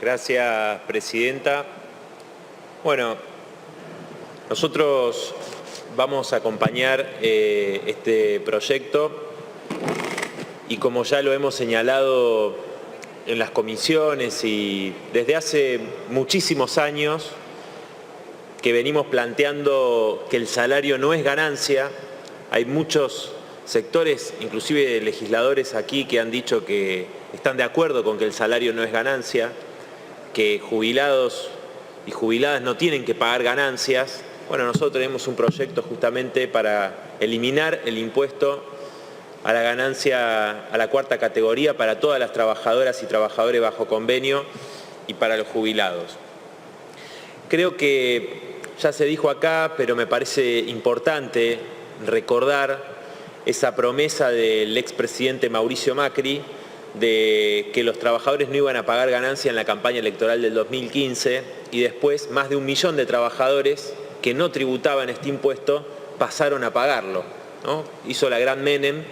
Gracias, presidenta. Bueno, nosotros vamos a acompañar este proyecto y como ya lo hemos señalado en las comisiones y desde hace muchísimos años que venimos planteando que el salario no es ganancia, hay muchos sectores, inclusive legisladores aquí, que han dicho que están de acuerdo con que el salario no es ganancia, que jubilados y jubiladas no tienen que pagar ganancias. Bueno, nosotros tenemos un proyecto justamente para eliminar el impuesto a la ganancia a la cuarta categoría para todas las trabajadoras y trabajadores bajo convenio y para los jubilados. Creo que ya se dijo acá, pero me parece importante recordar esa promesa del expresidente Mauricio Macri de que los trabajadores no iban a pagar ganancia en la campaña electoral del 2015 y después más de 1 millón de trabajadores que no tributaban este impuesto pasaron a pagarlo, ¿no? Hizo la gran Menem,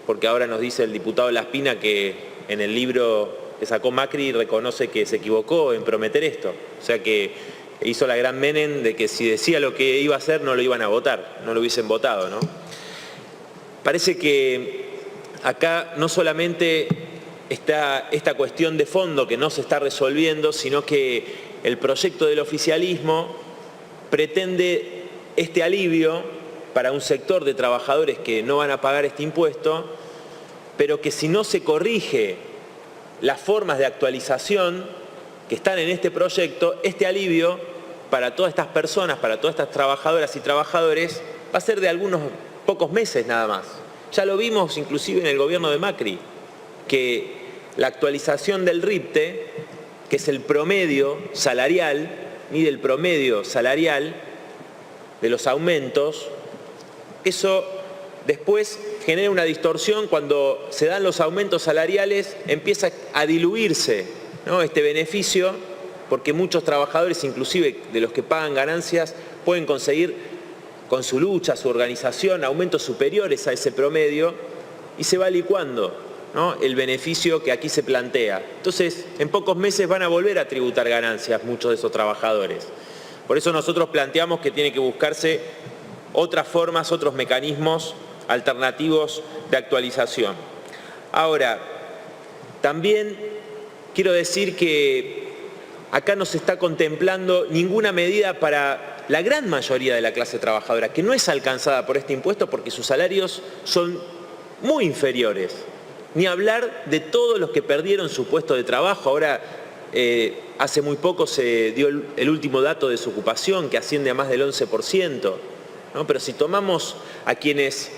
porque ahora nos dice el diputado Laspina que en el libro que sacó Macri reconoce que se equivocó en prometer esto. O sea que hizo la gran Menem de que si decía lo que iba a hacer no lo iban a votar, no lo hubiesen votado, ¿no? Parece que acá no solamente está esta cuestión de fondo que no se está resolviendo, sino que el proyecto del oficialismo pretende este alivio para un sector de trabajadores que no van a pagar este impuesto, pero que si no se corrige las formas de actualización que están en este proyecto, este alivio para todas estas personas, para todas estas trabajadoras y trabajadores, va a ser de algunos pocos meses nada más. Ya lo vimos inclusive en el gobierno de Macri, que la actualización del RIPTE, que es el promedio salarial, mide el promedio salarial de los aumentos, eso después genera una distorsión cuando se dan los aumentos salariales, empieza a diluirse, ¿no?, este beneficio, porque muchos trabajadores, inclusive de los que pagan ganancias, pueden conseguir con su lucha, su organización, aumentos superiores a ese promedio y se va licuando, ¿no?, el beneficio que aquí se plantea. Entonces, en pocos meses van a volver a tributar ganancias muchos de esos trabajadores. Por eso nosotros planteamos que tiene que buscarse otras formas, otros mecanismos alternativos de actualización. Ahora, también quiero decir que acá no se está contemplando ninguna medida para la gran mayoría de la clase trabajadora, que no es alcanzada por este impuesto porque sus salarios son muy inferiores. Ni hablar de todos los que perdieron su puesto de trabajo. Ahora, hace muy poco se dio el último dato de desocupación, que asciende a más del 11%, ¿no? Pero si tomamos a quienes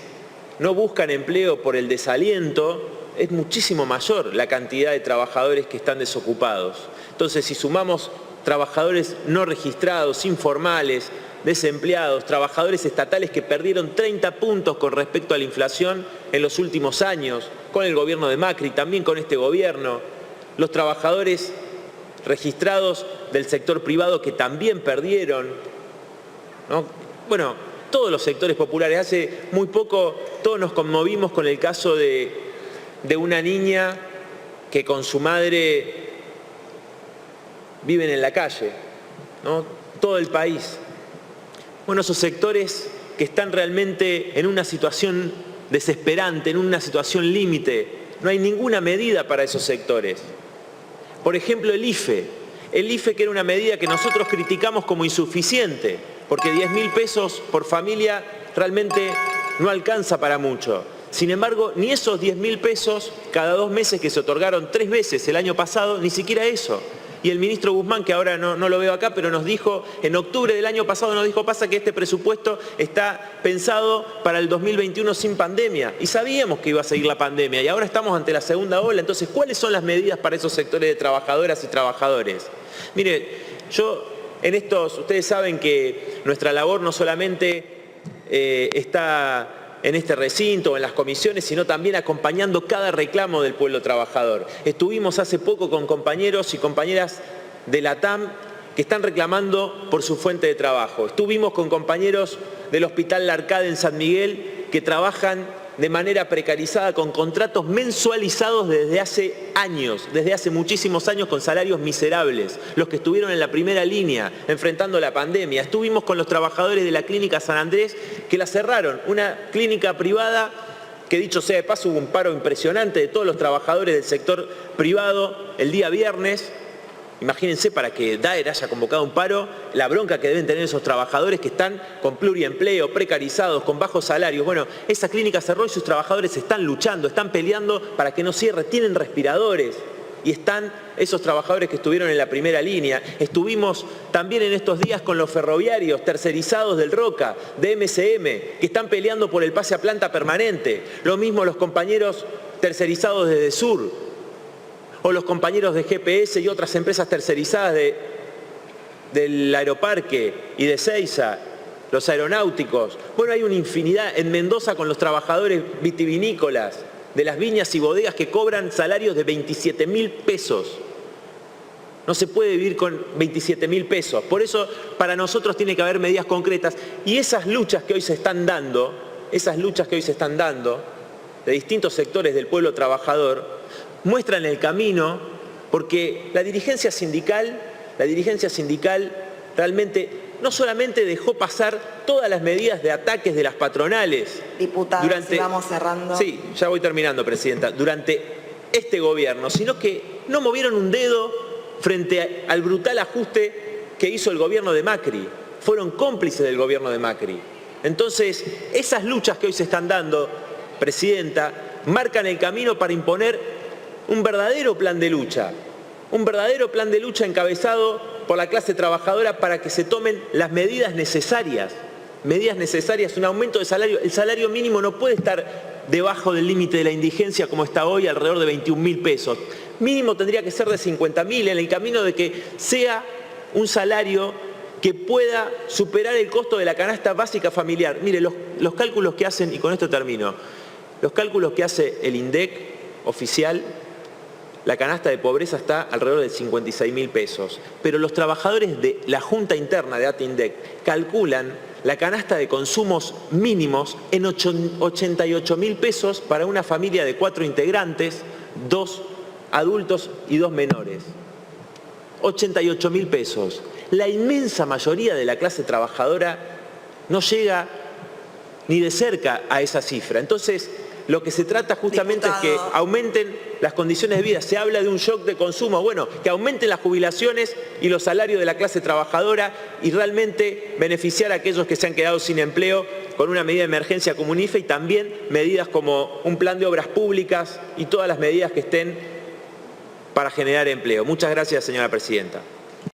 no buscan empleo por el desaliento, es muchísimo mayor la cantidad de trabajadores que están desocupados. Entonces, si sumamos trabajadores no registrados, informales, desempleados, trabajadores estatales que perdieron 30 puntos con respecto a la inflación en los últimos años, con el gobierno de Macri, también con este gobierno, los trabajadores registrados del sector privado que también perdieron, ¿no? Bueno, todos los sectores populares. Hace muy poco todos nos conmovimos con el caso de una niña que con su madre viven en la calle, ¿no? Todo el país. Bueno, esos sectores que están realmente en una situación desesperante, en una situación límite, no hay ninguna medida para esos sectores. Por ejemplo, el IFE, que era una medida que nosotros criticamos como insuficiente, porque 10.000 pesos por familia realmente no alcanza para mucho. Sin embargo, ni esos 10.000 pesos cada 2 meses que se otorgaron 3 veces el año pasado, ni siquiera eso. Y el ministro Guzmán, que ahora no lo veo acá, pero nos dijo, en octubre del año pasado nos dijo, pasa que este presupuesto está pensado para el 2021 sin pandemia. Y sabíamos que iba a seguir la pandemia y ahora estamos ante la segunda ola. Entonces, ¿cuáles son las medidas para esos sectores de trabajadoras y trabajadores? Mire, ustedes saben que nuestra labor no solamente está en este recinto o en las comisiones, sino también acompañando cada reclamo del pueblo trabajador. Estuvimos hace poco con compañeros y compañeras de la TAM que están reclamando por su fuente de trabajo. Estuvimos con compañeros del Hospital La Arcade en San Miguel que trabajan de manera precarizada con contratos mensualizados desde hace años, desde hace muchísimos años, con salarios miserables. Los que estuvieron en la primera línea enfrentando la pandemia. Estuvimos con los trabajadores de la Clínica San Andrés que la cerraron, una clínica privada que, dicho sea de paso, hubo un paro impresionante de todos los trabajadores del sector privado el día viernes. Imagínense, para que Daer haya convocado un paro, la bronca que deben tener esos trabajadores que están con pluriempleo, precarizados, con bajos salarios. Bueno, esa clínica cerró y sus trabajadores están luchando, están peleando para que no cierre, tienen respiradores. Y están esos trabajadores que estuvieron en la primera línea. Estuvimos también en estos días con los ferroviarios tercerizados del Roca, de MCM, que están peleando por el pase a planta permanente. Lo mismo los compañeros tercerizados de Desur, o los compañeros de GPS y otras empresas tercerizadas del Aeroparque y de Seiza, los aeronáuticos. Bueno, hay una infinidad en Mendoza con los trabajadores vitivinícolas de las viñas y bodegas que cobran salarios de 27.000 pesos. No se puede vivir con 27.000 pesos. Por eso, para nosotros tiene que haber medidas concretas. Y esas luchas que hoy se están dando, de distintos sectores del pueblo trabajador, muestran el camino, porque la dirigencia sindical realmente no solamente dejó pasar todas las medidas de ataques de las patronales. Diputado, si vamos cerrando. Sí, ya voy terminando, Presidenta. Durante este gobierno, sino que no movieron un dedo frente al brutal ajuste que hizo el gobierno de Macri. Fueron cómplices del gobierno de Macri. Entonces, esas luchas que hoy se están dando, Presidenta, marcan el camino para imponer un verdadero plan de lucha encabezado por la clase trabajadora para que se tomen las medidas necesarias, un aumento de salario. El salario mínimo no puede estar debajo del límite de la indigencia como está hoy, alrededor de 21.000 pesos. Mínimo tendría que ser de 50.000, en el camino de que sea un salario que pueda superar el costo de la canasta básica familiar. Mire, los cálculos que hacen, y con esto termino, los cálculos que hace el INDEC oficial, la canasta de pobreza está alrededor de 56.000 pesos. Pero los trabajadores de la Junta Interna de ATINDEC calculan la canasta de consumos mínimos en 88.000 pesos para una familia de 4 integrantes, 2 adultos y 2 menores. 88.000 pesos. La inmensa mayoría de la clase trabajadora no llega ni de cerca a esa cifra. Entonces, lo que se trata justamente, diputado, es que aumenten las condiciones de vida. Se habla de un shock de consumo. Bueno, que aumenten las jubilaciones y los salarios de la clase trabajadora y realmente beneficiar a aquellos que se han quedado sin empleo con una medida de emergencia como un IFE y también medidas como un plan de obras públicas y todas las medidas que estén para generar empleo. Muchas gracias, señora Presidenta.